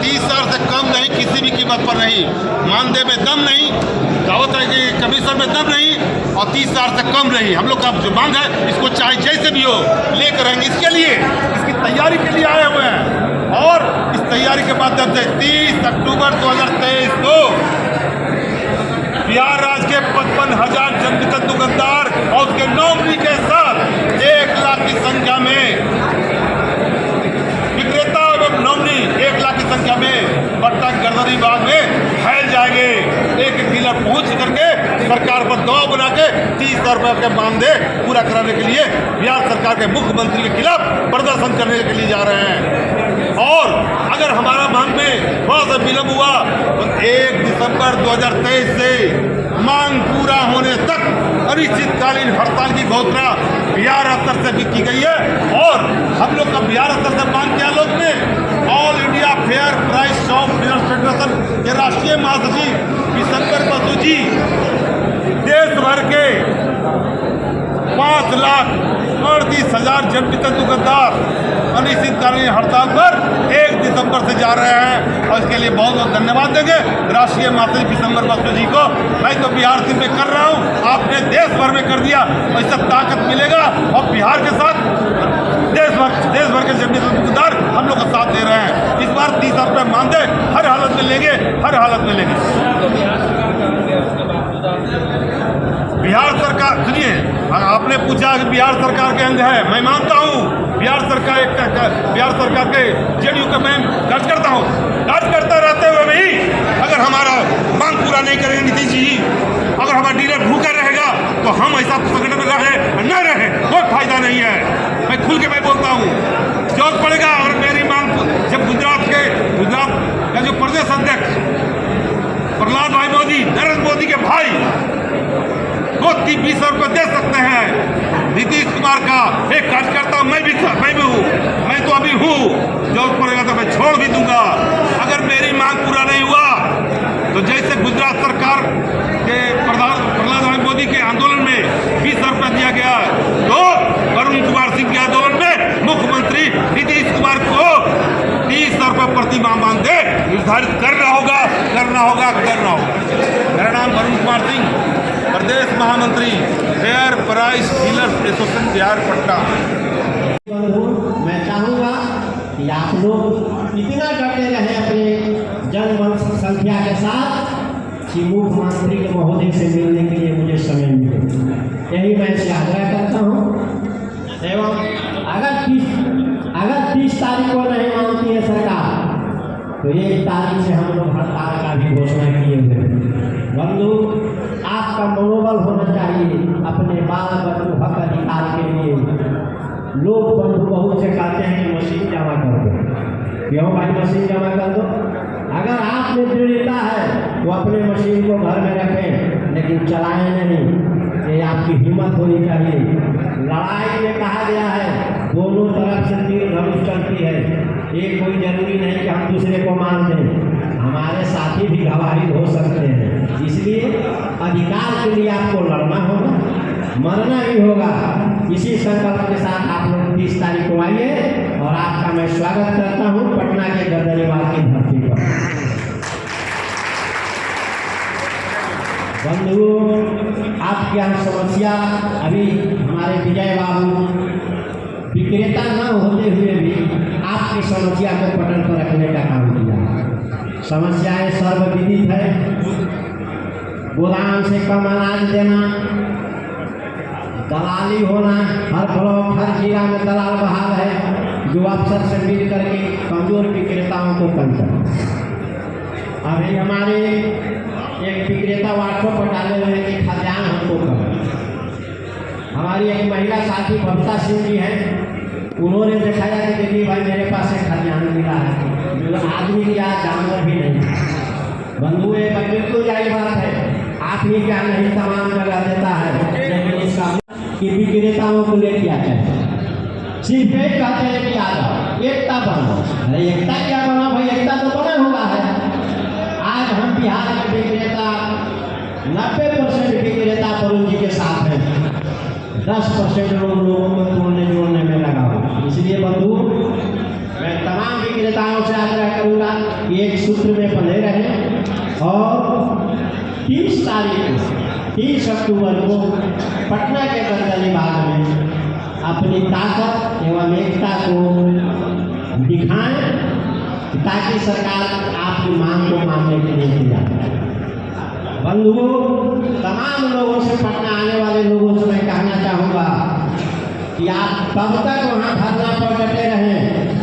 30,000 से कम नहीं, किसी भी कीमत पर नहीं। मानदेय में दम नहीं, दावत है कि कमीशन में दम नहीं, और 30,000 से कम नहीं। हम लोग का जो मांग है, इसको चाहे जैसे भी हो लेकर आएंगे। इसके लिए, इसकी तैयारी के लिए आए हुए हैं। और इस तैयारी के माध्यम से 30 अक्टूबर 2023 को बिहार राज्य के 55,000 जन्मगत दुकानदार और उसके नौकरी के साथ 1 लाख की संख्या में विक्रेता एवं नौकरी 1 लाख की संख्या में पट्टा गर्दनी बाग में फैल जाएंगे। एक डीलर पहुंच करके सरकार पर दबाव बना के 30,000 रुपये के मानदेय पूरा कराने के लिए बिहार सरकार के मुख्यमंत्री के खिलाफ प्रदर्शन करने के लिए जा रहे हैं। और अगर हमारा मांग में थोड़ा सा विलम्ब हुआ तो 1 दिसंबर 2023 से मांग पूरा होने तक अनिश्चितकालीन हड़ताल की घोषणा बिहार स्तर से भी की गई है। और हम लोग का बिहार स्तर से मांग किया लोग ने all India fair price shop dealers federation के राष्ट्रीय महासचिव विशंकर बसु जी देश भर के 5,38,000 जन्मगत दुकानदार अनिश्चितकालीन हड़ताल पर 1 दिसंबर से जा रहे हैं। और इसके लिए बहुत बहुत धन्यवाद देंगे राष्ट्रीय महासचिव विशंकर बसु जी को। मैं तो बिहार से में कर रहा हूँ, आपने देश भर में कर दिया, ऐसा ताकत मिलेगा। और बिहार के साथ देश भर के जन्मगत दुकानदार हम लोग का साथ दे रहे हैं। इस बार 30,000 रुपये मानदेय हर हालत में लेंगे, हर हालत में लेंगे। बिहार सरकार, सुनिए, आपने पूछा कि बिहार सरकार के अंग है, मैं मानता हूँ बिहार सरकार के जेडीयू का मैं कार्य करता हूँ। कार्य करता रहते हुए भी अगर हमारा मांग पूरा नहीं करेंगे नीतीश जी, अगर हमारा डीलर भूखा रहेगा तो हम ऐसा संगठन में रहे न रहे कोई फायदा नहीं है। मैं खुल के मैं बोलता हूँ, जरूरत पड़ेगा अगर मेरी मांग, जब गुजरात का जो प्रदेश अध्यक्ष प्रहलाद भाई मोदी, नरेंद्र मोदी के भाई वो 30,000 रुपये दे सकते हैं। नीतीश कुमार का एक कार्यकर्ता मैं भी हूँ, मैं तो अभी हूँ, जरूरत पड़ेगा तो मैं छोड़ भी दूंगा। अगर मेरी मांग पूरा नहीं हुआ तो जैसे गुजरात सरकार के प्रहलाद भाई मोदी के आंदोलन में 20,000 रुपये दिया गया, तो वरुण कुमार सिंह के आंदोलन में मुख्यमंत्री नीतीश कुमार को 30,000 रुपये प्रति माह मानदेय निर्धारित करना होगा। मेरा नाम वरुण कुमार सिंह, प्रदेश महामंत्री fair price dealers association Bihar पट्टा। मैं चाहूँगा कि आप लोग इतना डटे रहे अपने जनसंख्या के साथ कि मुख्यमंत्री के महोदय से मिलने के लिए मुझे समय मिले, यही मैं इससे आग्रह करता हूँ। एवं अगर 30 तारीख को नहीं मानती है सरकार तो 1 तारीख से हम लोग हड़ताल का भी घोषणा किए हुए। बंधु, आपका मनोबल होना चाहिए अपने बाल बच्चों हक अधिकार के लिए। लोग बंधु बहुत से कहते हैं कि मशीन जमा कर दो, क्यों भाई मशीन जमा कर दो? अगर आप में दृढ़ता है तो अपने मशीन को घर में रखें, लेकिन चलाएं नहीं। ये आपकी हिम्मत होनी चाहिए। लड़ाई में कहा गया है दोनों तरफ से तीर धनुष चलती है, ये कोई जरूरी नहीं कि हम दूसरे को मार दें, हमारे साथी भी घायल हो सकते हैं। इसलिए अधिकार के लिए आपको लड़ना होगा, मरना भी होगा। इसी संकल्प के साथ आप लोग 30 तारीख को आइए और आपका मैं स्वागत करता हूँ पटना के गर्दनीबाग की धरती पर। बंधुओं, आपकी यहाँ समस्या अभी हमारे विजय बाबू विक्रेता न होते हुए भी आपकी समस्या को पटल पर रखने का काम किया। समस्याएं सर्वविदित है, गोदाम से कम अनाज देना, दलाली होना, हर ब्लॉक हर जिला में दलाल बहाल है जो अफसर से मिल करके कमजोर विक्रेताओं को कम करना। अभी हमारे एक विक्रेता व्हाट्सएप पर डाले हुए कि खाद्यान्न हमको कम। हमारी एक महिला साथी बबीता सिंह जी हैं, उन्होंने दिखाया कि दीदी भाई मेरे पास एक खाद्यान्न मिला है जो आदमी क्या जानवर भी नहीं। बंधु, बिल्कुल यही बात है, आप ही क्या नहीं तमाम जगह देता है, लेकिन इसका कि विक्रेताओं को लेके आ जाए, सिर्फ एक कहते हैं कि आ जाओ एकता बनो। अरे एकता क्या बना भाई, एकता तो बना हुआ है। आज हम बिहार के विक्रेता 90% विक्रेता वरुण जी के साथ हैं, 10% लोगों को तोड़ने जोड़ने में लगा हुआ। इसलिए बंधु, मैं तमाम विक्रेताओं से आग्रह करूँगा कि एक सूत्र में बंधे रहें और 30 अक्टूबर को पटना के दलदली बाग में अपनी ताकत एवं एकता को दिखाएं ताकि सरकार आपकी मांग को मानने के लिए तैयार है। बंधुओं, तमाम लोगों से, पटना आने वाले लोगों से मैं कहना चाहूँगा कि आप तब तक वहाँ धरना पर डटे रहें